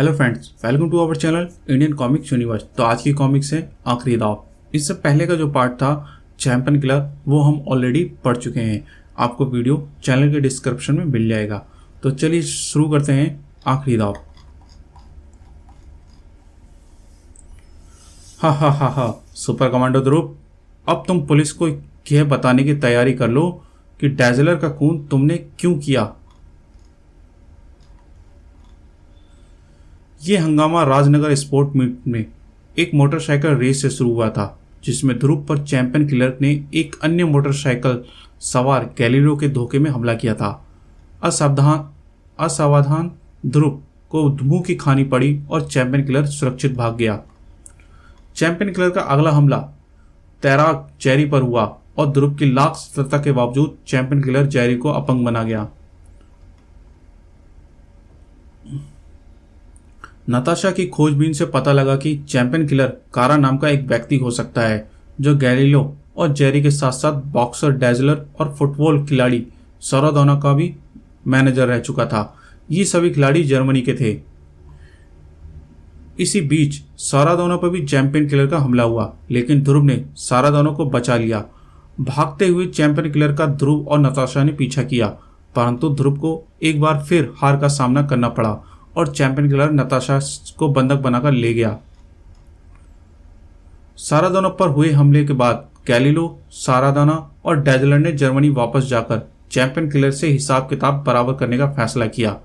Hello friends, welcome to our channel Indian comics universe. तो आज की कॉमिक्स है आखिरी दाव। इससे पहले का जो पार्ट था चैंपियन किलर वो हम ऑलरेडी पढ़ चुके हैं। आपको वीडियो चैनल के डिस्क्रिप्शन में मिल जाएगा। तो चलिए शुरू करते हैं आखिरी दाव। हा हा हा हा, सुपर कमांडो ध्रुव, अब तुम पुलिस को यह बताने की तैयारी कर लो कि डैजलर का खून तुमने क्यों किया। ये हंगामा राजनगर स्पोर्ट मीट में एक मोटरसाइकिल रेस से शुरू हुआ था, जिसमें ध्रुव पर चैंपियन किलर ने एक अन्य मोटरसाइकिल सवार गैलीलो के धोखे में हमला किया था। असावधान ध्रुव को मुंह की खानी पड़ी और चैंपियन किलर सुरक्षित भाग गया। चैंपियन किलर का अगला हमला तैराक जेरी पर हुआ और ध्रुव की लाख सतर्कता के बावजूद चैंपियन किलर जेरी को अपंग बना गया। नताशा की खोजबीन से पता लगा कि चैंपियन किलर कारा नाम का एक व्यक्ति हो सकता है, जो गैलीलो और जेरी के साथ साथ बॉक्सर डैजलर और फुटबॉल खिलाड़ी साराडोना का भी मैनेजर रह चुका था। ये सभी खिलाड़ी जर्मनी के थे। इसी बीच साराडोना पर भी चैंपियन किलर का हमला हुआ, लेकिन ध्रुव ने साराडोना को बचा लिया। भागते हुए चैंपियन किलर का ध्रुव और नताशा ने पीछा किया, परंतु ध्रुव को एक बार फिर हार का सामना करना पड़ा और चैंपियन किलर नताशा को बंधक बनाकर ले गया। साराडोना पर हुए हमले के बाद गैलीलो, साराडोना और डैजलर ने जर्मनी वापस जाकर चैंपियन किलर से हिसाब किताब बराबर करने का फैसला किया।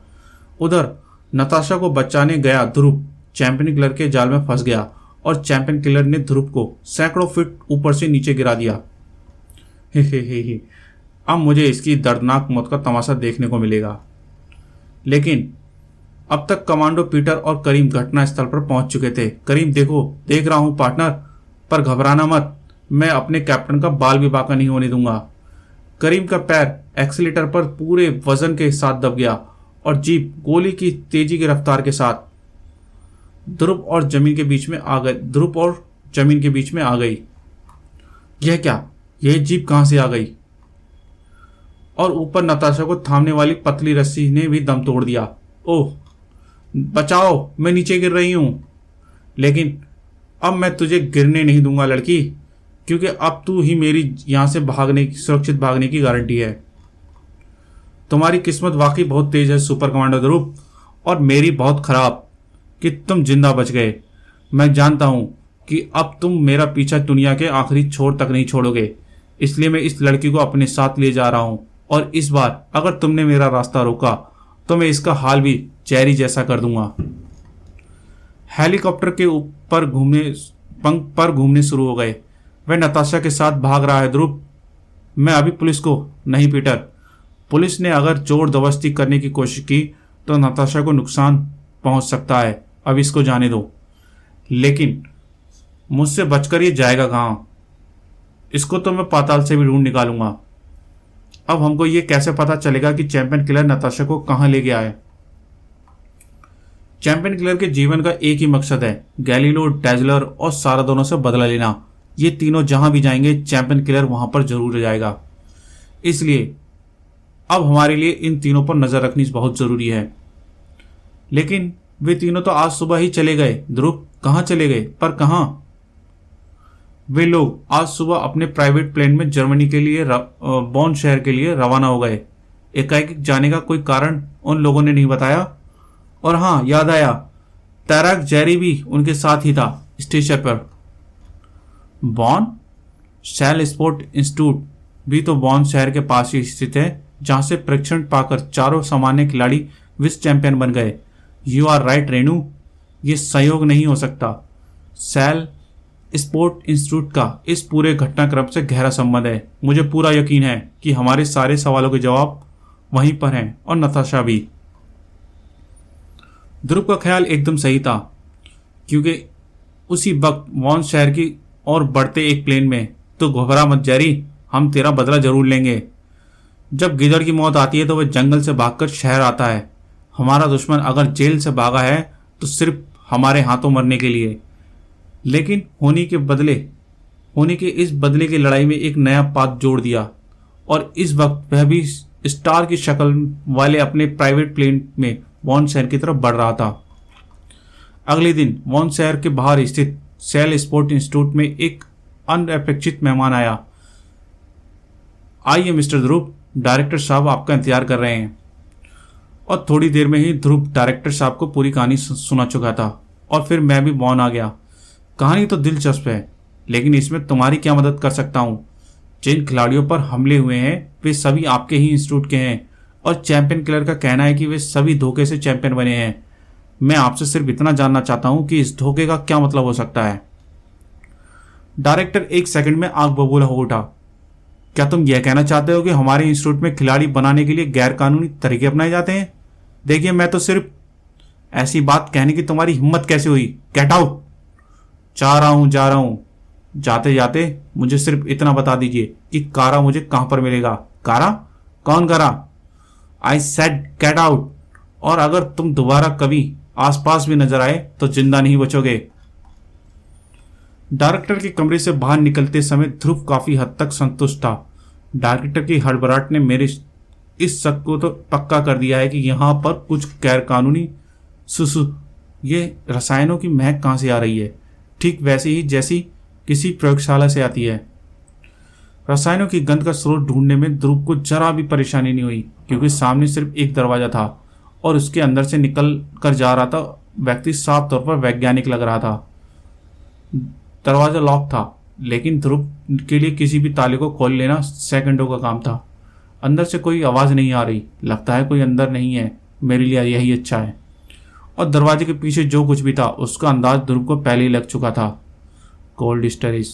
उधर नताशा को बचाने गया ध्रुव चैंपियन किलर के जाल में फंस गया और चैंपियन किलर ने ध्रुव को सैकड़ों फीट ऊपर से नीचे गिरा दिया। हे अब मुझे इसकी दर्दनाक मौत का तमाशा देखने को मिलेगा। लेकिन अब तक कमांडो पीटर और करीम घटनास्थल पर पहुंच चुके थे। करीम, देख रहा हूं पार्टनर, पर घबराना मत, मैं अपने कैप्टन का बाल भी बांका नहीं होने दूंगा। करीम का पैर एक्सीलेटर पर पूरे वजन के साथ दब गया और जीप गोली की तेजी की रफ्तार के साथ ध्रुव और जमीन के बीच में आ गई। यह क्या? यह जीप कहां से आ गई? और ऊपर नताशा को थामने वाली पतली रस्सी ने भी दम तोड़ दिया। ओह बचाओ, मैं नीचे गिर रही हूं। लेकिन अब मैं तुझे गिरने नहीं दूंगा लड़की, क्योंकि अब तू ही मेरी यहां से सुरक्षित भागने की गारंटी है। तुम्हारी किस्मत वाकई बहुत तेज है सुपर कमांडो ध्रुव, और मेरी बहुत खराब कि तुम जिंदा बच गए। मैं जानता हूं कि अब तुम मेरा पीछा दुनिया के आखिरी छोर तक नहीं छोड़ोगे, इसलिए मैं इस लड़की को अपने साथ ले जा रहा हूं। और इस बार अगर तुमने मेरा रास्ता रोका तो मैं इसका हाल भी जेरी जैसा कर दूंगा। हेलीकॉप्टर के ऊपर घूमने शुरू हो गए। वह नताशा के साथ भाग रहा है ध्रुव। मैं अभी पुलिस को नहीं पीटर, पुलिस ने अगर जोर जबरदस्ती करने की कोशिश की तो नताशा को नुकसान पहुंच सकता है। अब इसको जाने दो। लेकिन मुझसे बचकर ये जाएगा कहां? इसको तो मैं पाताल से भी ढूंढ निकालूंगा। अब हमको ये कैसे पता चलेगा कि चैंपियन किलर नताशा को कहां ले गया है? चैंपियन किलर के जीवन का एक ही मकसद है, गैलीलो, डैजलर और साराडोना से बदला लेना। ये तीनों जहां भी जाएंगे चैंपियन किलर वहां पर जरूर जाएगा। इसलिए अब हमारे लिए इन तीनों पर नजर रखनी बहुत जरूरी है। लेकिन वे तीनों तो आज सुबह ही चले गए। ध्रुव कहां चले गए? पर कहां? वे लोग आज सुबह अपने प्राइवेट प्लेन में जर्मनी के लिए बॉन शहर के लिए रवाना हो गए। एकाएक जाने का कोई कारण उन लोगों ने नहीं बताया। और हाँ, याद आया, तैराक जेरी भी उनके साथ ही था स्टेशन पर। बॉन शैल स्पोर्ट इंस्टीट्यूट भी तो बॉन शहर के पास ही स्थित है, जहां से प्रशिक्षण पाकर चारों सामान्य खिलाड़ी विश्व चैंपियन बन गए। यू आर राइट रेनू, ये संयोग नहीं हो सकता। शैल स्पोर्ट इंस्टीट्यूट का इस पूरे घटनाक्रम से गहरा संबंध है। मुझे पूरा यकीन है कि हमारे सारे सवालों के जवाब वहीं पर हैं, और नताशा भी। ध्रुव का ख्याल एकदम सही था, क्योंकि उसी वक्त वॉन शहर की ओर बढ़ते एक प्लेन में। तो घबरा मत जेरी, हम तेरा बदला जरूर लेंगे। जब गिदड़ की मौत आती है तो वह जंगल से भागकर शहर आता है। हमारा दुश्मन अगर जेल से भागा है तो सिर्फ हमारे हाथों मरने के लिए। लेकिन होनी के इस बदले की लड़ाई में एक नया पात्र जोड़ दिया, और इस वक्त वह भी स्टार की शक्ल वाले अपने प्राइवेट प्लेन में वॉन शहर की तरफ बढ़ रहा था। अगले दिन वॉन शहर के बाहर स्थित सेल स्पोर्ट इंस्टीट्यूट में एक अनअपेक्षित मेहमान आया। आइए मिस्टर ध्रुव, डायरेक्टर साहब आपका इंतजार कर रहे हैं। और थोड़ी देर में ही ध्रुव डायरेक्टर साहब को पूरी कहानी सुना चुका था और फिर मैं भी मौन आ गया। कहानी तो दिलचस्प है, लेकिन इसमें तुम्हारी क्या मदद कर सकता हूँ? जिन खिलाड़ियों पर हमले हुए हैं वे सभी आपके ही इंस्टीट्यूट के हैं और चैंपियन किलर का कहना है कि वे सभी धोखे से चैंपियन बने हैं। मैं आपसे सिर्फ इतना जानना चाहता हूं कि इस धोखे का क्या मतलब हो सकता है। डायरेक्टर एक सेकंड में आग बबूला हो उठा। क्या तुम यह कहना चाहते हो कि हमारे इंस्टीट्यूट में खिलाड़ी बनाने के लिए गैर कानूनी तरीके अपनाए जाते हैं? देखिए, मैं तो सिर्फ ऐसी बात कहने की तुम्हारी हिम्मत कैसे हुई? Get out. जा रहा हूं। जाते जाते मुझे सिर्फ इतना बता दीजिए कि कारा मुझे कहां पर मिलेगा। कारा? कौन कारा? I said get out. और अगर तुम दोबारा कभी आसपास भी नजर आए तो जिंदा नहीं बचोगे। डायरेक्टर के कमरे से बाहर निकलते समय ध्रुव काफी हद तक संतुष्ट था। डायरेक्टर की हड़बड़ाहट ने मेरे इस शक को तो पक्का कर दिया है कि यहां पर कुछ गैर कानूनी ये रसायनों की महक कहां से आ रही है, ठीक वैसे ही जैसी किसी प्रयोगशाला से आती है। रसायनों की गंध का स्रोत ढूंढने में ध्रुव को जरा भी परेशानी नहीं हुई, क्योंकि सामने सिर्फ एक दरवाजा था और उसके अंदर से निकल कर जा रहा था व्यक्ति साफ तौर पर वैज्ञानिक लग रहा था। दरवाजा लॉक था, लेकिन ध्रुव के लिए किसी भी ताले को खोल लेना सेकंडों का काम था। अंदर से कोई आवाज नहीं आ रही। लगता है कोई अंदर नहीं है, मेरे लिए यही अच्छा है। और दरवाजे के पीछे जो कुछ भी था उसका अंदाज ध्रुव को पहले ही लग चुका था। Cold storage.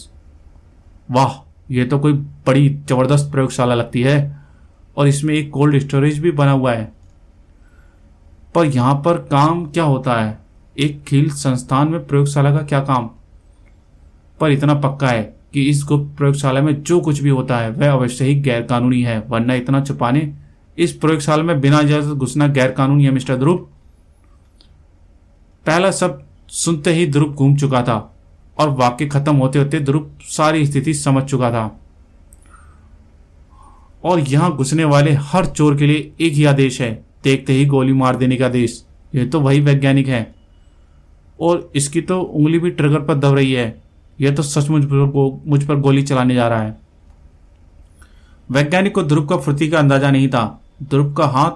वाह, यह तो कोई बड़ी जबरदस्त प्रयोगशाला लगती है और इसमें एक कोल्ड स्टोरेज भी बना हुआ है। पर यहां पर काम क्या होता है? एक खेल संस्थान में प्रयोगशाला का क्या काम? पर इतना पक्का है कि इस गुप्त प्रयोगशाला में जो कुछ भी होता है वह अवश्य ही गैर कानूनी है, वरना इतना छुपाने इस प्रयोगशाला में बिना इजाजत घुसना गैर कानूनी है। मिस्टर ध्रुव। पहला शब्द सुनते ही ध्रुव घूम चुका था और वाक्य खत्म होते होते ध्रुव सारी स्थिति समझ चुका था। और यहां घुसने वाले हर चोर के लिए एक ही आदेश है, देखते ही गोली मार देने का आदेश। यह तो वही वैज्ञानिक है और इसकी तो उंगली भी ट्रिगर पर दब रही है। यह तो सचमुच मुझ पर गोली चलाने जा रहा है। वैज्ञानिक को ध्रुव का फुर्ती का अंदाजा नहीं था। ध्रुव का हाथ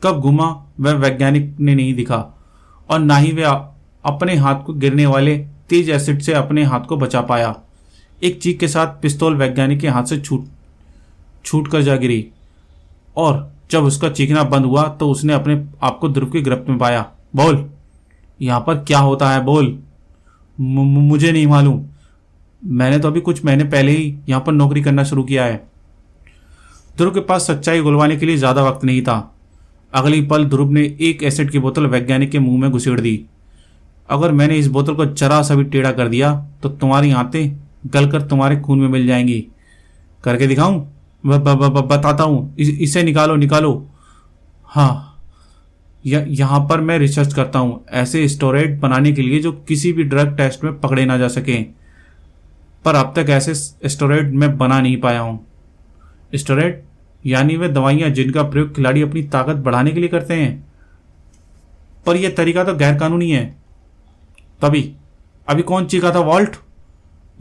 कब घुमा वह वैज्ञानिक ने नहीं दिखा और ना ही वह अपने हाथ को गिरने वाले तेज एसिड से अपने हाथ को बचा पाया। एक चीख के साथ पिस्तौल वैज्ञानिक के हाथ से छूट कर जा गिरी और जब उसका चीखना बंद हुआ तो उसने अपने आप को ध्रुव की गिरफ्त में पाया। बोल, यहां पर क्या होता है? बोल। मुझे नहीं मालूम। मैंने तो अभी कुछ महीने पहले ही यहां पर नौकरी करना शुरू किया है। ध्रुव के पास सच्चाई गुलवाने के लिए ज्यादा वक्त नहीं था। अगली पल ध्रुव ने एक एसिड की बोतल वैज्ञानिक के मुंह में घुसेड़ दी। अगर मैंने इस बोतल को जरा सा भी टेढ़ा कर दिया तो तुम्हारी आंतें गलकर तुम्हारे खून में मिल जाएंगी। करके दिखाऊं? बताता हूं। इसे निकालो। हाँ, यहां पर मैं रिसर्च करता हूं ऐसे स्टेरॉइड बनाने के लिए जो किसी भी ड्रग टेस्ट में पकड़े ना जा सके। पर अब तक ऐसे स्टेरॉइड मैं बना नहीं पाया हूं। स्टेरॉइड यानी वे दवाइयां जिनका प्रयोग खिलाड़ी अपनी ताकत बढ़ाने के लिए करते हैं। पर यह तरीका तो गैर कानूनी है। तभी अभी कौन चीखा था? वॉल्ट।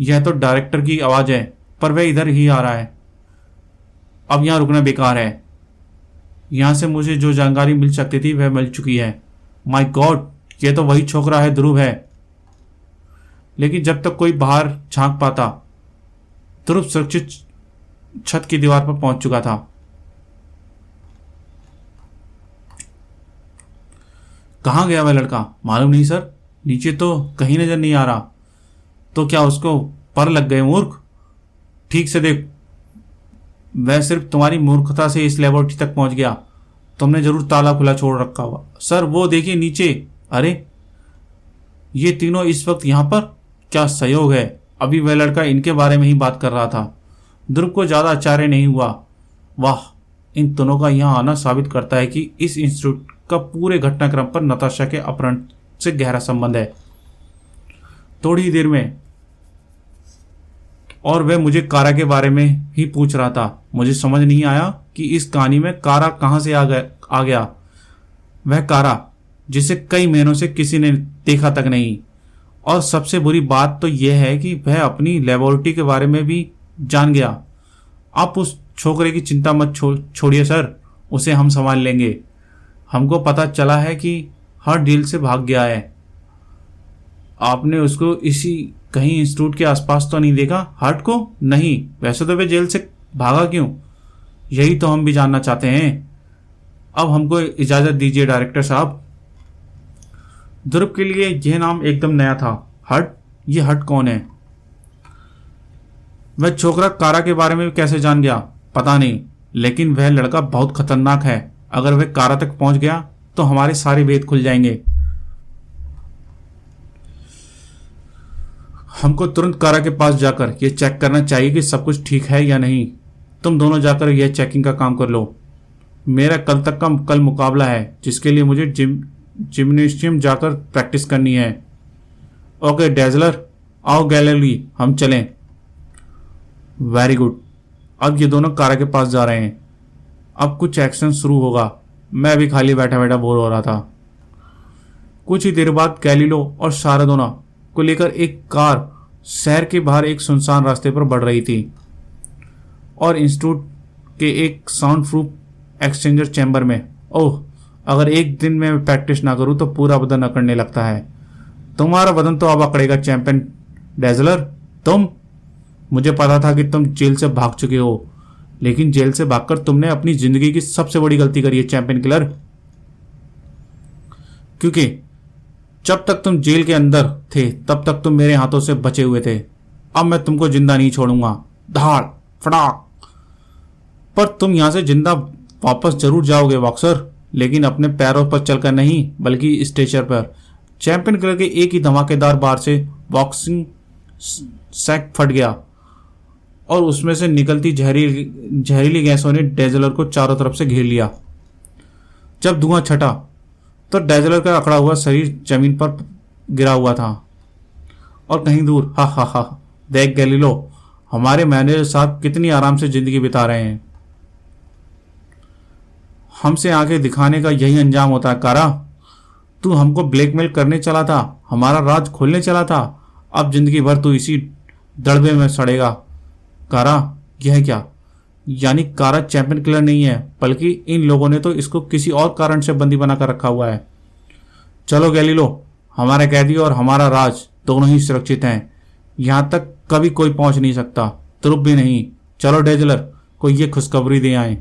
यह तो डायरेक्टर की आवाज है, पर वह इधर ही आ रहा है। अब यहां रुकना बेकार है। यहां से मुझे जो जानकारी मिल सकती थी वह मिल चुकी है। माय गॉड, यह तो वही छोकरा है, ध्रुव है। लेकिन जब तक कोई बाहर झांक पाता, ध्रुव सुरक्षित छत की दीवार पर पहुंच चुका था। कहां गया वह लड़का? मालूम नहीं सर, नीचे तो कहीं नजर नहीं आ रहा। तो क्या उसको पर लग गए? मूर्ख, ठीक से देख। वह सिर्फ तुम्हारी मूर्खता से इस लेबोरेटरी तक पहुंच गया। तुमने जरूर ताला खुला छोड़ रखा होगा। सर वो देखिए नीचे। अरे ये तीनों इस वक्त यहां पर? क्या संयोग है, अभी वह लड़का इनके बारे में ही बात कर रहा था। ध्रुव को ज्यादा आश्चर्य नहीं हुआ। वाह, इन दोनों का यहां आना साबित करता है कि इस इंस्टीट्यूट का पूरे घटनाक्रम पर नताशा के अपहरण से गहरा संबंध है। थोड़ी ही देर में और वह मुझे कारा के बारे में ही पूछ रहा था। मुझे समझ नहीं आया कि इस कहानी में कारा कहां से आ गया। वह कारा जिसे कई महीनों से किसी ने देखा तक नहीं। और सबसे बुरी बात तो यह है कि वह अपनी लेबोरेटरी के बारे में भी जान गया। आप उस छोकरे की चिंता मत छोड़िए सर, उसे हम संभाल लेंगे। हमको पता चला है कि हर जेल से भाग गया है। आपने उसको इसी कहीं इंस्टीट्यूट के आसपास तो नहीं देखा? हर्ट को? नहीं। वैसे तो वे जेल से भागा क्यों, यही तो हम भी जानना चाहते हैं। अब हमको इजाजत दीजिए डायरेक्टर साहब। ध्रुव के लिए यह नाम एकदम नया था। हर्ट? ये हर्ट कौन है? वह छोकरा कारा के बारे में कैसे जान गया पता नहीं, लेकिन वह लड़का बहुत खतरनाक है। अगर वह कारा तक पहुंच गया तो हमारे सारे भेद खुल जाएंगे। हमको तुरंत कारा के पास जाकर यह चेक करना चाहिए कि सब कुछ ठीक है या नहीं। तुम दोनों जाकर यह चेकिंग का काम कर लो। मेरा कल मुकाबला है जिसके लिए मुझे जिम्नेशियम जाकर प्रैक्टिस करनी है। ओके डेजलर, आओ गैलरी, हम चलें। Very good. अब ये दोनों कारा के पास जा रहे हैं। अब कुछ एक्शन शुरू होगा। मैं अभी खाली बैठा बैठा बोर हो रहा था। कुछ ही देर बाद गैलीलो और सारादोना को लेकर एक कार शहर के बाहर एक सुनसान रास्ते पर बढ़ रही थी और इंस्टीट्यूट के एक साउंड प्रूफ एक्सचेंजर चैम्बर में। ओह, अगर एक दिन में प्रैक्टिस ना करूं तो पूरा बदन अकड़ने लगता है। तुम्हारा बदन तो अब अकड़ेगा चैंपियन डेजलर। मुझे पता था कि तुम जेल से भाग चुके हो, लेकिन जेल से भागकर तुमने अपनी जिंदगी की सबसे बड़ी गलती करी है चैंपियन किलर। क्योंकि जब तक तुम जेल के अंदर थे तब तक तुम मेरे हाथों से बचे हुए थे। अब मैं तुमको जिंदा नहीं छोड़ूंगा। धाड़ फटाक। पर तुम यहां से जिंदा वापस जरूर जाओगे बॉक्सर, लेकिन अपने पैरों पर चलकर नहीं, बल्कि स्ट्रेचर पर। चैंपियन किलर के एक ही धमाकेदार बार से बॉक्सिंग सैक फट गया और उसमें से निकलती जहरीली गैसों ने डेजलर को चारों तरफ से घेर लिया। जब धुआं छटा तो डेजलर का अकड़ा हुआ शरीर जमीन पर गिरा हुआ था और कहीं दूर हा हा हा, देख गैलीलो, हमारे मैनेजर साहब कितनी आराम से जिंदगी बिता रहे हैं। हमसे आंखें दिखाने का यही अंजाम होता है कारा। तू हमको ब्लैकमेल करने चला था, हमारा राज खोलने चला था। अब जिंदगी भर तू इसी दड़बे में सड़ेगा। कारा, यह क्या? यानी कारा चैंपियन किलर नहीं है, बल्कि इन लोगों ने तो इसको किसी और कारण से बंदी बनाकर रखा हुआ है। चलो गैलीलो, हमारे कैदी और हमारा राज दोनों ही सुरक्षित हैं। यहां तक कभी कोई पहुंच नहीं सकता, ध्रुव भी नहीं। चलो डेजलर को ये खुशखबरी दे आए।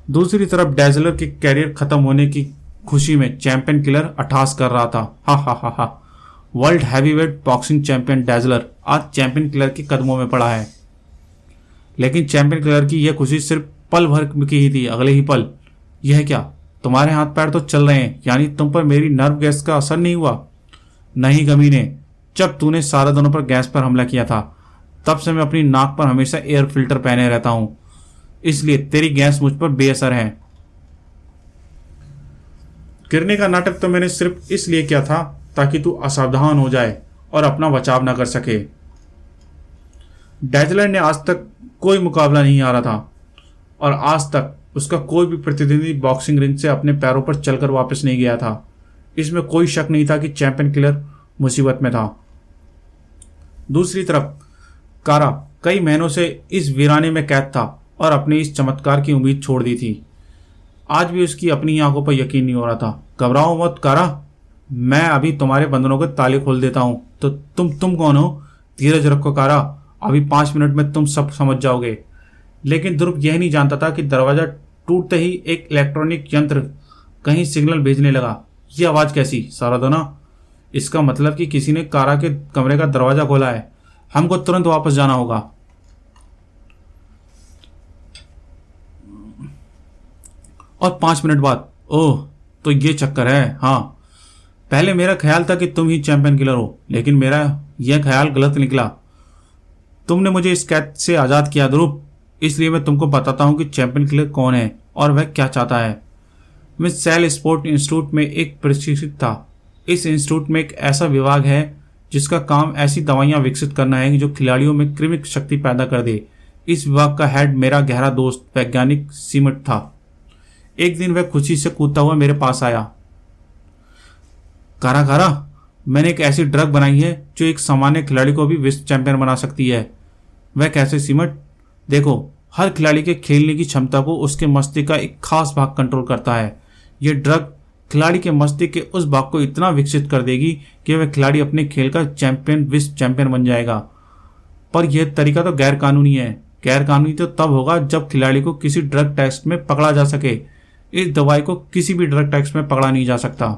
दूसरी तरफ डेजलर के कैरियर खत्म होने की खुशी में चैंपियन किलर अट्ठास कर रहा था। हा हा हा हा। वर्ल्ड हैवीवेट बॉक्सिंग चैंपियन डेजलर आज चैंपियन किलर के कदमों में पड़ा है। लेकिन चैंपियन किलर की यह खुशी सिर्फ पल भर की ही थी। अगले ही पल, यह क्या, तुम्हारे हाथ पैर तो चल रहे हैं, यानी तुम पर मेरी नर्व गैस का असर नहीं हुआ? नहीं कमीने, जब तूने सारादोनों पर गैस पर हमला किया था तब से मैं अपनी नाक पर हमेशा एयर फिल्टर पहने रहता हूं, इसलिए तेरी गैस मुझ पर बेअसर है। गिरने का नाटक तो मैंने सिर्फ इसलिए किया था ताकि तू असावधान हो जाए और अपना बचाव न कर सके। डेजलर ने आज तक कोई मुकाबला नहीं हारा था और आज तक उसका कोई भी प्रतिद्वंदी बॉक्सिंग रिंग से अपने पैरों पर चलकर वापस नहीं गया था। इसमें कोई शक नहीं था कि चैंपियन किलर मुसीबत में था। दूसरी तरफ कारा कई महीनों से इस वीराने में कैद था और अपने इस चमत्कार की उम्मीद छोड़ दी थी। आज भी उसकी अपनी आंखों पर यकीन नहीं हो रहा था। घबराओ मत कारा, मैं अभी तुम्हारे बंधनों के ताले खोल देता हूं। तो तुम कौन हो? धीरज रखो कारा, अभी 5 मिनट में तुम सब समझ जाओगे। लेकिन ध्रुव यह नहीं जानता था कि दरवाजा टूटते ही एक इलेक्ट्रॉनिक यंत्र कहीं सिग्नल भेजने लगा। ये आवाज कैसी? सारादोना, इसका मतलब कि किसी ने कारा के कमरे का दरवाजा खोला है। हमको तुरंत वापस जाना होगा। और 5 मिनट बाद, ओह तो ये चक्कर है। हाँ, पहले मेरा ख्याल था कि तुम ही चैंपियन किलर हो, लेकिन मेरा यह ख्याल गलत निकला। तुमने मुझे इस कैद से आजाद किया ध्रुव, इसलिए मैं तुमको बताता हूं कि चैंपियन किलर कौन है और वह क्या चाहता है। मैं सेल स्पोर्ट इंस्टीट्यूट में एक प्रशिक्षित था। इस इंस्टीट्यूट में एक ऐसा विभाग है जिसका काम ऐसी दवाइयां विकसित करना है जो खिलाड़ियों में कृमिक शक्ति पैदा कर दे। इस विभाग का हेड मेरा गहरा दोस्त वैज्ञानिक सीमट था। एक दिन वह खुशी से कूदता हुआ मेरे पास आया। कारा कारा, मैंने एक ऐसी ड्रग बनाई है जो एक सामान्य खिलाड़ी को भी विश्व चैंपियन बना सकती है। वह कैसे सिमट? देखो, हर खिलाड़ी के खेलने की क्षमता को उसके मस्तिष्क का एक खास भाग कंट्रोल करता है। यह ड्रग खिलाड़ी के मस्तिष्क के उस भाग को इतना विकसित कर देगी कि वह खिलाड़ी अपने खेल का चैंपियन, विश्व चैंपियन बन जाएगा। पर यह तरीका तो गैर कानूनी है। गैर कानूनी तो तब होगा जब खिलाड़ी को किसी ड्रग टेस्ट में पकड़ा जा सके। इस दवाई को किसी भी ड्रग टेस्ट में पकड़ा नहीं जा सकता।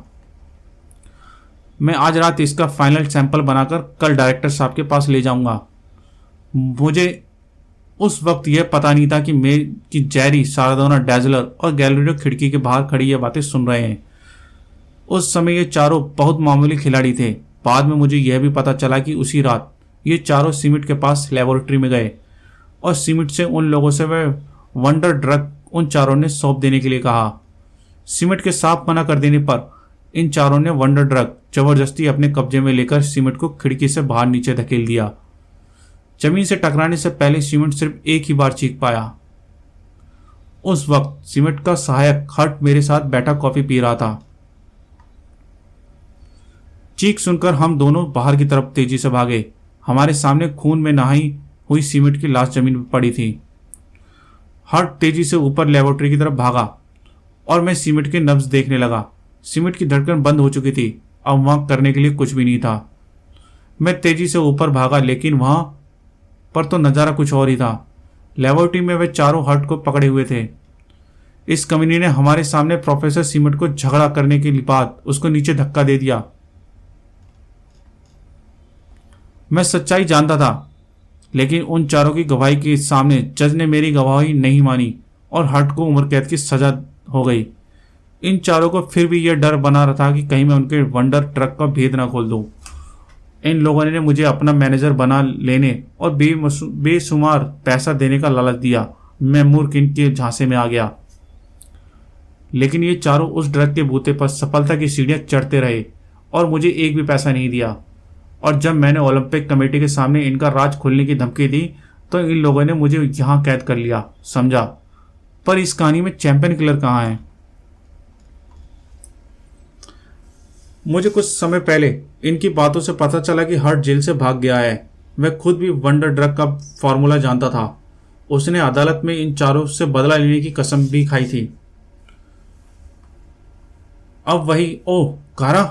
मैं आज रात इसका फाइनल सैंपल बनाकर कल डायरेक्टर साहब के पास ले जाऊंगा। मुझे उस वक्त यह पता नहीं था कि जेरी, सारादोना, डैजलर और गैलिलियो खिड़की के बाहर खड़ी ये बातें सुन रहे हैं। उस समय ये चारों बहुत मामूली खिलाड़ी थे। बाद में मुझे यह भी पता चला कि उसी रात ये चारों सिमिट के पास लेबोरेटरी में गए और सिमिट से उन लोगों से वह वंडर ड्रग उन चारों ने सौंप देने के लिए कहा। सिमिट के साफ मना कर देने पर इन चारों ने वंडर ड्रग जबरदस्ती अपने कब्जे में लेकर सिमिट को खिड़की से बाहर नीचे धकेल दिया। जमीन से टकराने से पहले सिमिट सिर्फ एक ही बार चीख पाया। उस वक्त सिमिट का सहायक हर्ट मेरे साथ बैठा कॉफी पी रहा था। चीख सुनकर हम दोनों बाहर की तरफ तेजी से भागे। हमारे सामने खून में नहाई हुई सिमिट की लाश जमीन पर पड़ी थी। हर्ट तेजी से ऊपर लेबोरेटरी की तरफ भागा और मैं सिमिट के नब्ज देखने लगा। सिमिट की धड़कन बंद हो चुकी थी। अब वहां करने के लिए कुछ भी नहीं था। मैं तेजी से ऊपर भागा, लेकिन वहां पर तो नजारा कुछ और ही था। लेबोरेटरी में वे चारों हर्ट को पकड़े हुए थे। इस कमीने ने हमारे सामने प्रोफेसर सिमिट को झगड़ा करने के बाद उसको नीचे धक्का दे दिया। मैं सच्चाई जानता था, लेकिन उन चारों की गवाही के सामने जज ने मेरी गवाही नहीं मानी और हर्ट को उम्र कैद की सजा हो गई। इन चारों को फिर भी यह डर बना रहा था कि कहीं मैं उनके वंडर ट्रक का भेद ना खोल दूं। इन लोगों ने मुझे अपना मैनेजर बना लेने और बेशुमार पैसा देने का लालच दिया। मैं मूर्ख इनके झांसे में आ गया। लेकिन ये चारों उस ड्रग के बूते पर सफलता की सीढ़ियां चढ़ते रहे और मुझे एक भी पैसा नहीं दिया। और जब मैंने ओलंपिक कमेटी के सामने इनका राज खोलने की धमकी दी तो इन लोगों ने मुझे यहां कैद कर लिया, समझा। पर इस कहानी में चैंपियन किलर कहां है? मुझे कुछ समय पहले इनकी बातों से पता चला कि हर्ट जेल से भाग गया है। वह खुद भी वंडर ड्रग का फॉर्मूला जानता था। उसने अदालत में इन चारों से बदला लेने की कसम भी खाई थी। अब वही, ओह कारा,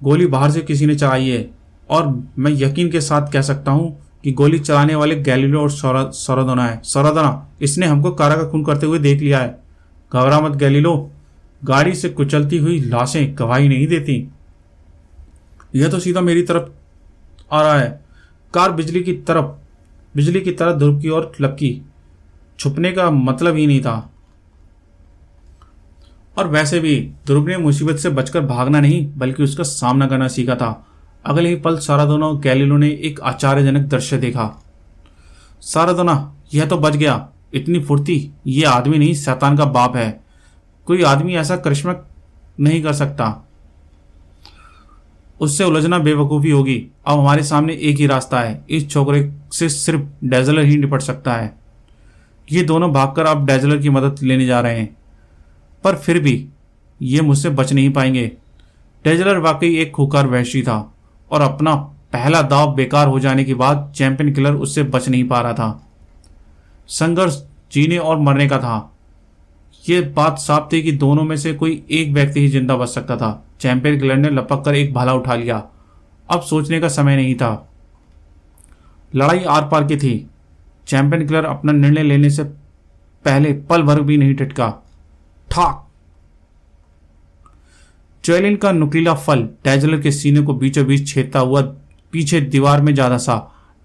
गोली बाहर से किसी ने चलाई है और मैं यकीन के साथ कह सकता हूं कि गोली चलाने वाले गैलिलियो और सारादोना है। सारादोना, इसने हमको कारा का खून करते हुए देख लिया है। घबरा मत गैलिलियो, गाड़ी से कुचलती हुई लाशें गवाही नहीं देती। यह तो सीधा मेरी तरफ आ रहा है। कार बिजली की तरह ध्रुव की ओर लपकी। छुपने का मतलब ही नहीं था। और वैसे भी ध्रुव ने मुसीबत से बचकर भागना नहीं बल्कि उसका सामना करना सीखा था। अगले ही पल सारादोना और गैलिलियो ने एक आश्चर्यजनक दृश्य देखा। सारादोना, यह तो बच गया। इतनी फुर्ती, ये आदमी नहीं, शैतान का बाप है। कोई आदमी ऐसा करिश्मा नहीं कर सकता। उससे उलझना बेवकूफ़ी होगी। अब हमारे सामने एक ही रास्ता है। इस छोकरे से सिर्फ डैजलर ही निपट सकता है। ये दोनों भागकर अब डैजलर की मदद लेने जा रहे हैं, पर फिर भी ये मुझसे बच नहीं पाएंगे। डैजलर वाकई एक खूंखार वहशी था और अपना पहला दांव बेकार हो जाने के बाद चैंपियन किलर उससे बच नहीं पा रहा था। संघर्ष जीने और मरने का था। ये बात साफ थी कि दोनों में से कोई एक व्यक्ति ही जिंदा बच सकता था। चैंपियन किलर ने लपक कर एक भाला उठा लिया। अब सोचने का समय नहीं था। लड़ाई आर पार की थी। चैंपियन किलर अपना निर्णय लेने से पहले पल भर भी नहीं टिका। ठाक! ज्वेलिन का नुकीला फल डैजलर के सीने को बीचों बीच छेदता हुआ पीछे दीवार में जा धंसा।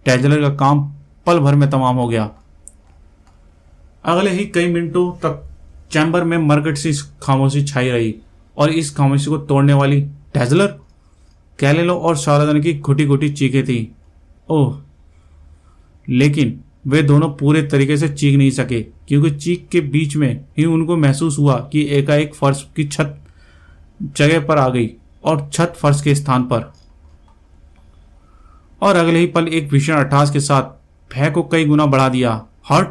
डैजलर का काम पल भर में तमाम हो गया। अगले ही कई मिनटों तक चैम्बर में मरकट सी खामोशी छाई रही और इस खामोशी को तोड़ने वाली डैजलर, गैलिलियो और सारादोना की घुटी घुटी चीखें थी। ओह! लेकिन वे दोनों पूरे तरीके से चीख नहीं सके क्योंकि चीख के बीच में ही उनको महसूस हुआ कि एकाएक फर्श की छत जगह पर आ गई और छत फर्श के स्थान पर। और अगले ही पल एक भीषण अट्टहास के साथ भय को कई गुना बढ़ा दिया। हर्ट,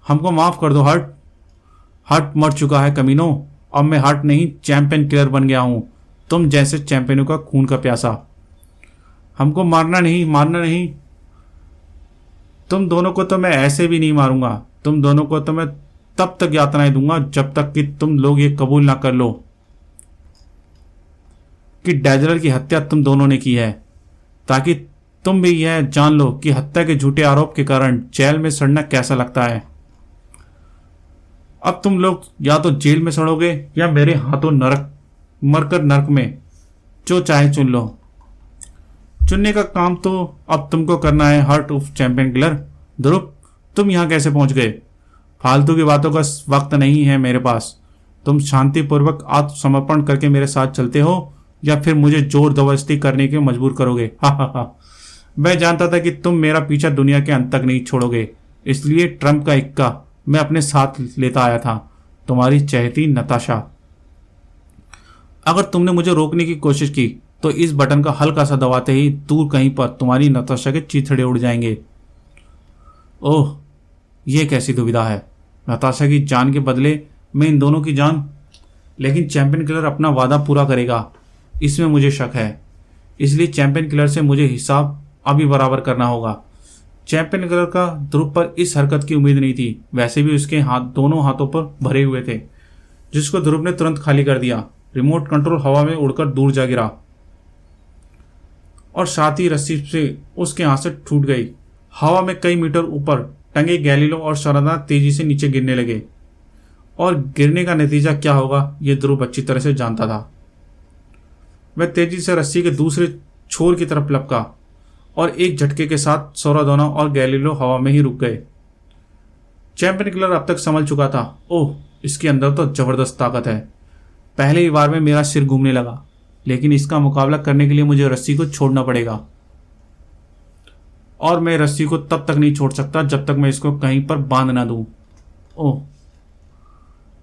हमको माफ कर दो हर्ट। हर्ट मर चुका है कमीनों। अब मैं हर्ट नहीं, चैंपियन किलर बन गया हूं। तुम जैसे चैंपियनों का खून का प्यासा। हमको मारना नहीं, मारना नहीं। तुम दोनों को तो मैं ऐसे भी नहीं मारूंगा। तुम दोनों को तो मैं तब तक यातनाएं दूंगा जब तक कि तुम लोग ये कबूल ना कर लो कि डैजलर की हत्या तुम दोनों ने की है, ताकि तुम भी यह जान लो कि हत्या के झूठे आरोप के कारण जेल में सड़ना कैसा लगता है। अब तुम लोग या तो जेल में सड़ोगे या मेरे हाथों नरक मरकर नरक में, जो चाहे चुन लो। चुनने का काम तो अब तुमको करना है, हार्ट ऑफ चैंपियन किलर। ध्रुव, तुम यहाँ कैसे पहुंच गए? फालतू की बातों का वक्त नहीं है मेरे पास। तुम शांतिपूर्वक आत्मसमर्पण करके मेरे साथ चलते हो या फिर मुझे जोर जबरदस्ती करने के मजबूर करोगे। हा हा हा। मैं जानता था कि तुम मेरा पीछा दुनिया के अंत तक नहीं छोड़ोगे, इसलिए ट्रम्प का इक्का मैं अपने साथ लेता आया था, तुम्हारी चहेती नताशा। अगर तुमने मुझे रोकने की कोशिश की तो इस बटन का हल्का सा दबाते ही दूर कहीं पर तुम्हारी नताशा के चीथड़े उड़ जाएंगे। ओह, यह कैसी दुविधा है। नताशा की जान के बदले मैं इन दोनों की जान। लेकिन चैंपियन किलर अपना वादा पूरा करेगा, इसमें मुझे शक है। इसलिए चैंपियन किलर से मुझे हिसाब अभी बराबर करना होगा। चैंपियन किलर का ध्रुव पर इस हरकत की उम्मीद नहीं थी। वैसे भी उसके हाथ दोनों हाथों पर भरे हुए थे, जिसको ध्रुव ने तुरंत खाली कर दिया। रिमोट कंट्रोल हवा में उड़कर दूर जा गिरा और साथ ही रस्सी से उसके हाथ से छूट गई। हवा में कई मीटर ऊपर टंगे गैलीलो और शारदा तेजी से नीचे गिरने लगे, और गिरने का नतीजा क्या होगा ये ध्रुव अच्छी तरह से जानता था। वह तेजी से रस्सी के दूसरे छोर की तरफ लपका और एक झटके के साथ सोरादोना और गैलीलो हवा में ही रुक गए। चैंपियन किलर अब तक समझ चुका था, ओह, इसके अंदर तो जबरदस्त ताकत है। पहले ही बार में मेरा सिर घूमने लगा, लेकिन इसका मुकाबला करने के लिए मुझे रस्सी को छोड़ना पड़ेगा, और मैं रस्सी को तब तक नहीं छोड़ सकता जब तक मैं इसको कहीं पर बांध ना दूं। ओह,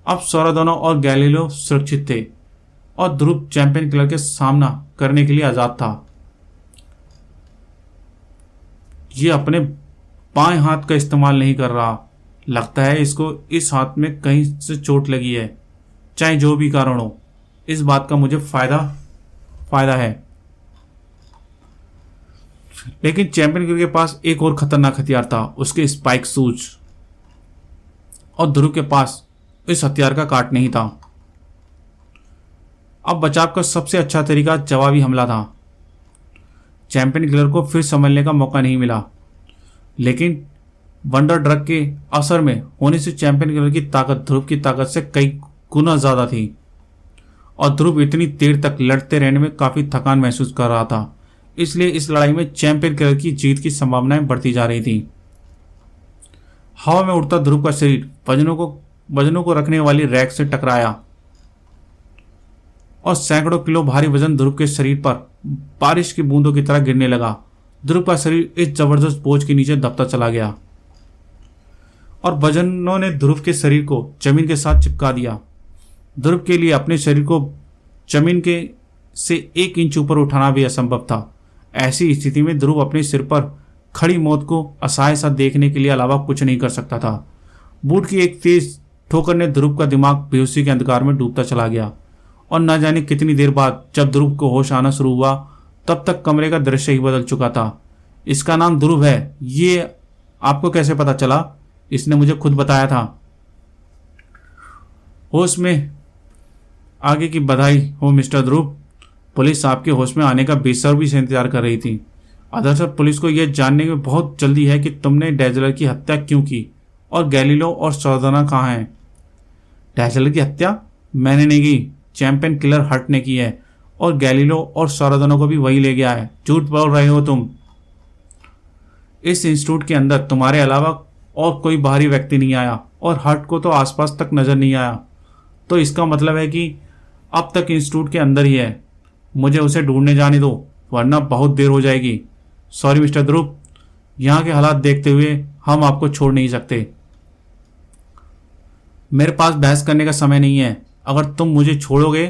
अब सोरादोना और गैलीलो सुरक्षित थे और ध्रुव चैंपियन किलर के सामना करने के लिए आजाद था। ये अपने बाएं हाथ का इस्तेमाल नहीं कर रहा। लगता है इसको इस हाथ में कहीं से चोट लगी है। चाहे जो भी कारण हो, इस बात का मुझे फायदा है। लेकिन चैंपियन किलर के पास एक और खतरनाक हथियार था, उसके स्पाइक शूज, और ध्रुव के पास इस हथियार का काट नहीं था। अब बचाव का सबसे अच्छा तरीका जवाबी हमला था। चैंपियन किलर को फिर संभलने का मौका नहीं मिला, लेकिन वंडर ड्रग के असर में होने से चैंपियन किलर की ताकत ध्रुव की ताकत से कई गुना ज्यादा थी, और ध्रुव इतनी देर तक लड़ते रहने में काफी थकान महसूस कर रहा था। इसलिए इस लड़ाई में चैंपियन किलर की जीत की संभावनाएं बढ़ती जा रही थी। हवा में उड़ता ध्रुव का शरीर वजनों को रखने वाली रैक से टकराया और सैकड़ों किलो भारी वजन ध्रुव के शरीर पर बारिश की बूंदों की तरह गिरने लगा। ध्रुव का शरीर इस जबरदस्त बोझ के नीचे दबता चला गया और वजनों ने ध्रुव के शरीर को जमीन के साथ चिपका दिया। ध्रुव के लिए अपने शरीर को जमीन के से 1 इंच ऊपर उठाना भी असंभव था। ऐसी स्थिति में ध्रुव अपने सिर पर खड़ी मौत को असहाय सा देखने के लिए अलावा कुछ नहीं कर सकता था। बूट की एक तेज ठोकर ने ध्रुव का दिमाग बेहोशी के अंधकार में डूबता चला गया, और न जाने कितनी देर बाद जब ध्रुव को होश आना शुरू हुआ तब तक कमरे का दृश्य ही बदल चुका था। इसका नाम ध्रुव है, ये आपको कैसे पता चला? इसने मुझे खुद बताया था। होश में आगे की बधाई हो मिस्टर ध्रुव। पुलिस आपके होश में आने का बेसब्री से इंतजार कर रही थी। दरअसल पुलिस को यह जानने में बहुत जल्दी है कि तुमने डैजलर की हत्या क्यों की, और गैलीलो और सोरादोना कहाँ हैं? डैजलर की हत्या मैंने नहीं की, चैंपियन किलर हट ने की है, और गैलीलो और सोरादोना को भी वही ले गया है। झूठ बोल रहे हो तुम। इस इंस्टीट्यूट के अंदर तुम्हारे अलावा और कोई बाहरी व्यक्ति नहीं आया, और हट को तो आसपास तक नजर नहीं आया। तो इसका मतलब है कि अब तक इंस्टीट्यूट के अंदर ही है। मुझे उसे ढूंढने जाने दो, वरना बहुत देर हो जाएगी। सॉरी मिस्टर ध्रुव, यहाँ के हालात देखते हुए हम आपको छोड़ नहीं सकते। मेरे पास बहस करने का समय नहीं है। अगर तुम मुझे छोड़ोगे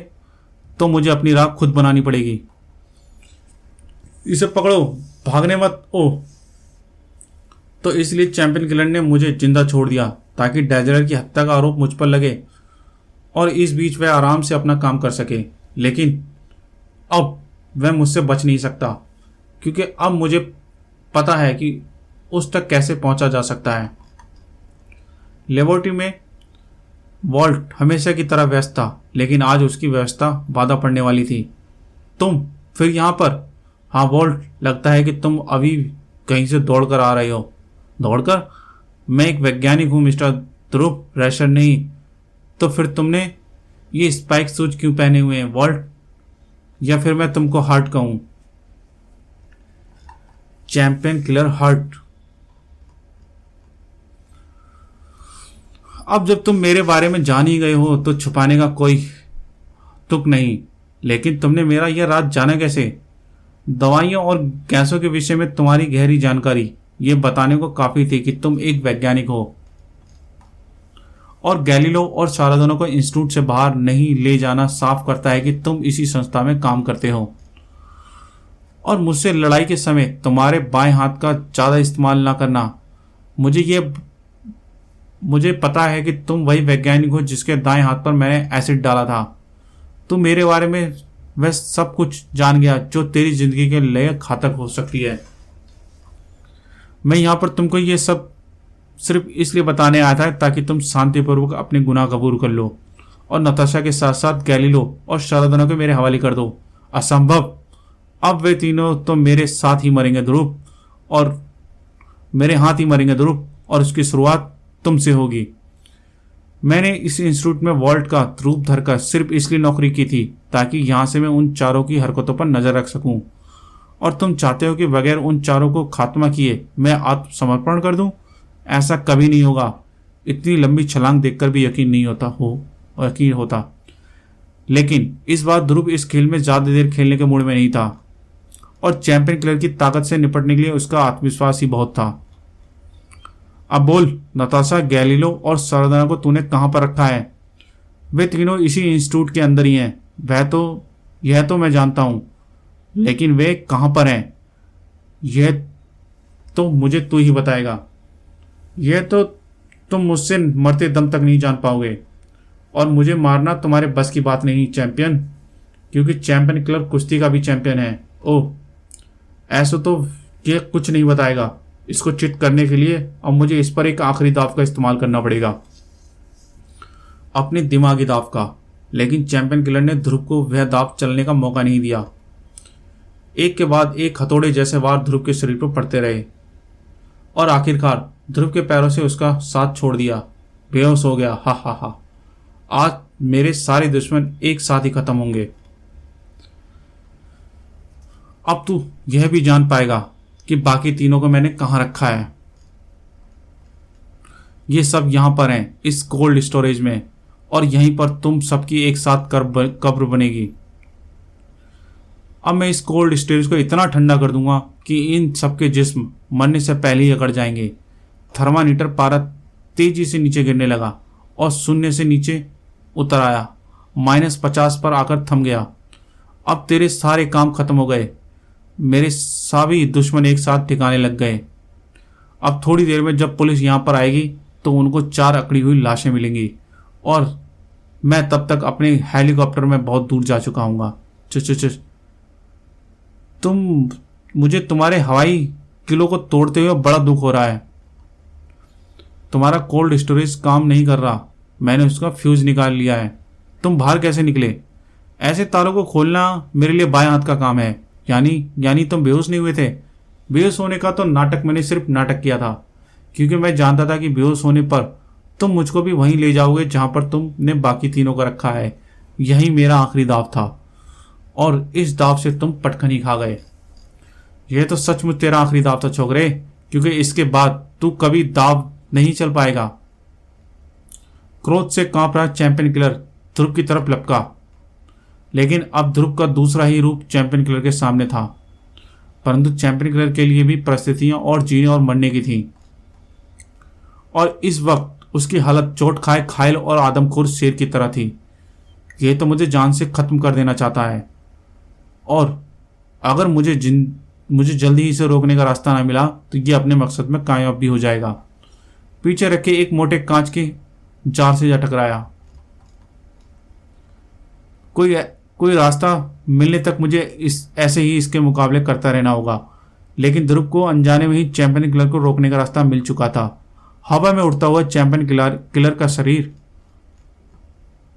तो मुझे अपनी राह खुद बनानी पड़ेगी। इसे पकड़ो, भागने मत। ओह, तो इसलिए चैंपियन किलर ने मुझे जिंदा छोड़ दिया ताकि डैजलर की हत्या का आरोप मुझ पर लगे और इस बीच वह आराम से अपना काम कर सके। लेकिन अब वह मुझसे बच नहीं सकता, क्योंकि अब मुझे पता है कि उस तक कैसे पहुंचा जा सकता है। लेबोरेटरी में वॉल्ट हमेशा की तरह व्यस्त था, लेकिन आज उसकी व्यवस्था बाधा पड़ने वाली थी। तुम फिर यहाँ पर? हाँ वॉल्ट, लगता है कि तुम अभी कहीं से दौड़कर आ रहे हो। दौड़कर? मैं एक वैज्ञानिक हूँ मिस्टर ध्रुव, रैशर नहीं। तो फिर तुमने ये स्पाइक शूज क्यों पहने हुए हैं वॉल्ट? या फिर मैं तुमको हर्ट कहूं? Champion killer hurt. अब जब तुम मेरे बारे में जान ही गए हो तो छुपाने का कोई तुक नहीं। लेकिन तुमने मेरा यह राज जाना कैसे? दवाइयों और गैसों के विषय में तुम्हारी गहरी जानकारी ये बताने को काफी थी कि तुम एक वैज्ञानिक हो, और गैलीलो और सारादोनों को इंस्टीट्यूट से बाहर नहीं ले जाना साफ करता है कि तुम इसी संस्था में काम करते हो। और मुझसे लड़ाई के समय तुम्हारे बाएं हाथ का ज्यादा इस्तेमाल ना करना। मुझे पता है कि तुम वही वैज्ञानिक हो जिसके दाएं हाथ पर मैंने एसिड डाला था। तुम मेरे बारे में वह सब कुछ जान गया जो तेरी जिंदगी के लिए घातक हो सकती है। मैं यहाँ पर तुमको ये सब सिर्फ इसलिए बताने आया था ताकि तुम शांतिपूर्वक अपने गुनाह कबूल कर लो और नताशा के साथ साथ गैलीलो और शारादोना को मेरे हवाले कर दो। असंभव। अब वे तीनों तो मेरे साथ ही मरेंगे ध्रुव, और मेरे हाथ ही मरेंगे ध्रुव, और उसकी शुरुआत तुमसे होगी। मैंने इस इंस्टीट्यूट में वॉल्ट का रूप धरकर सिर्फ इसलिए नौकरी की थी ताकि यहां से मैं उन चारों की हरकतों पर नजर रख सकूं। और तुम चाहते हो कि बगैर उन चारों को खात्मा किए मैं आत्मसमर्पण कर दूं? ऐसा कभी नहीं होगा। इतनी लंबी छलांग देखकर भी यकीन होता। लेकिन इस बार ध्रुव इस खेल में ज्यादा देर खेलने के मूड में नहीं था, और चैंपियन किलर की ताकत से निपटने के लिए उसका आत्मविश्वास ही बहुत था। अब बोल नताशा, गैलीलो और सारादोना को तूने कहां पर रखा है? वे तीनों इसी इंस्टीट्यूट के अंदर ही हैं। यह तो मैं जानता हूं, लेकिन वे कहां पर हैं यह तो मुझे तू ही बताएगा। यह तो तुम मुझसे मरते दम तक नहीं जान पाओगे, और मुझे मारना तुम्हारे बस की बात नहीं चैंपियन, क्योंकि चैंपियन क्लब कुश्ती का भी चैंपियन है। ओह, ऐसा तो यह कुछ नहीं बताएगा। इसको चिट करने के लिए अब मुझे इस पर एक आखिरी दाव का इस्तेमाल करना पड़ेगा, अपने दिमागी दाव का। लेकिन चैंपियन किलर ने ध्रुव को वह दाव चलने का मौका नहीं दिया। एक के बाद एक हथौड़े जैसे वार ध्रुव के शरीर पर पड़ते रहे, और आखिरकार ध्रुव के पैरों से उसका साथ छोड़ दिया। बेहोश हो गया। हा हा हा, आज मेरे सारे दुश्मन एक साथ ही खत्म होंगे। अब तू यह भी जान पाएगा कि बाकी तीनों को मैंने कहां रखा है। ये सब यहां पर हैं, इस कोल्ड स्टोरेज में, और यहीं पर तुम सबकी एक साथ कब्र बनेगी। अब मैं इस कोल्ड स्टोरेज को इतना ठंडा कर दूंगा कि इन सबके जिस्म मरने से पहले ही अकड़ जाएंगे। थर्मामीटर पारा तेजी से नीचे गिरने लगा और शून्य से नीचे उतर आया। -50 पर आकर थम गया। अब तेरे सारे काम खत्म हो गए। मेरे सभी दुश्मन एक साथ ठिकाने लग गए। अब थोड़ी देर में जब पुलिस यहां पर आएगी तो उनको 4 अकड़ी हुई लाशें मिलेंगी, और मैं तब तक अपने हेलीकॉप्टर में बहुत दूर जा चुका हूँगा। मुझे तुम्हारे हवाई किलो को तोड़ते हुए बड़ा दुख हो रहा है। तुम्हारा कोल्ड स्टोरेज काम नहीं कर रहा। मैंने उसका फ्यूज निकाल लिया है। तुम बाहर कैसे निकले? ऐसे तारों को खोलना मेरे लिए बाएं हाथ का काम है। यानी तुम बेहोश नहीं हुए थे? बेहोश होने का तो मैंने सिर्फ नाटक किया था, क्योंकि मैं जानता था कि बेहोश होने पर तुम मुझको भी वहीं ले जाओगे जहां पर तुमने बाकी तीनों को रखा है। यही मेरा आखिरी दाव था, और इस दाव से तुम पटखनी खा गए। यह तो सचमुच तेरा आखिरी दाव था छोकरे, क्योंकि इसके बाद तू कभी दाव नहीं चल पाएगा। क्रोध से कांप रहा चैंपियन किलर ध्रुव की तरफ लपका, लेकिन अब ध्रुव का दूसरा ही रूप चैंपियन किलर के सामने था। परंतु चैंपियन किलर के लिए भी परिस्थितियां और जीने और मरने की थी, और इस वक्त उसकी हालत चोट खाए घायल और आदमखोर शेर की तरह थी। यह तो मुझे जान से खत्म कर देना चाहता है, और अगर मुझे जल्दी ही इसे रोकने का रास्ता ना मिला तो यह अपने मकसद में कामयाब भी हो जाएगा। पीछे रखे एक मोटे कांच के जार से जा टकराया। कोई रास्ता मिलने तक मुझे ऐसे ही इसके मुकाबले करता रहना होगा। लेकिन ध्रुव को अनजाने में ही चैंपियन किलर को रोकने का रास्ता मिल चुका था। हवा में उड़ता हुआ चैंपियन किलर का शरीर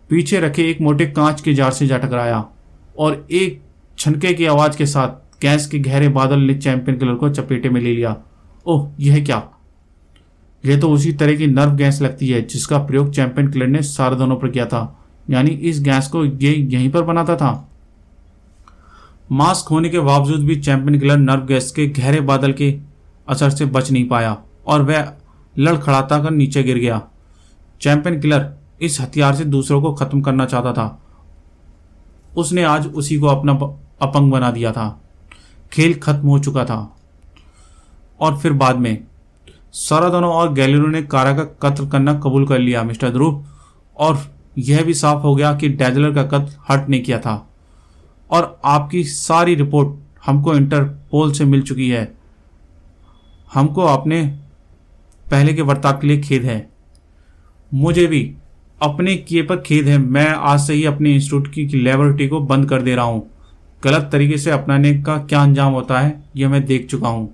पीछे रखे एक मोटे कांच के जार से जा टकराया और एक छनके की आवाज के साथ गैस के गहरे बादल ने चैंपियन किलर को चपेटे में ले लिया। ओह, यह क्या? यह तो उसी तरह की नर्व गैस लगती है जिसका प्रयोग चैंपियन किलर ने सारदानों पर किया था। यानी इस गैस को ये यहीं पर बनाता था। मास्क होने के बावजूद भी चैंपियन किलर नर्व गैस के गहरे बादल के असर से बच नहीं पाया और वह लड़खड़ाता कर नीचे गिर गया। चैंपियन किलर इस हथियार से दूसरों को खत्म करना चाहता था। उसने आज उसी को अपना अपंग बना दिया था। खेल खत्म हो चुका था। और फिर बाद में सारादानो और गैलिनो ने कारा का कत्ल करना कबूल कर लिया मिस्टर ध्रुव, और यह भी साफ हो गया कि डैजलर का कत्ल हर्ट ने किया था। और आपकी सारी रिपोर्ट हमको इंटरपोल से मिल चुकी है। हमको अपने पहले के बर्ताव के लिए खेद है। मुझे भी अपने किए पर खेद है। मैं आज से ही अपने इंस्टीट्यूट की लैबोरेटरी को बंद कर दे रहा हूँ। गलत तरीके से अपनाने का क्या अंजाम होता है यह मैं देख चुका हूँ।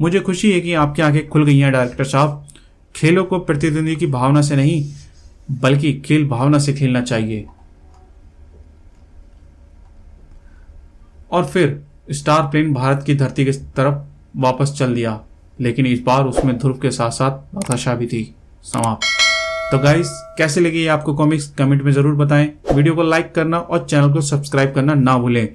मुझे खुशी है कि आपकी आंखें खुल गई हैं डायरेक्टर साहब। खेलों को प्रतिद्वंदी की भावना से नहीं बल्कि खेल भावना से खेलना चाहिए। और फिर स्टार प्लेन भारत की धरती की तरफ वापस चल दिया, लेकिन इस बार उसमें ध्रुव के साथ साथ नताशा भी थी। समाप्त। तो गाइस, कैसे लगी ये आपको कॉमिक्स कमेंट में जरूर बताएं। वीडियो को लाइक करना और चैनल को सब्सक्राइब करना ना भूलें।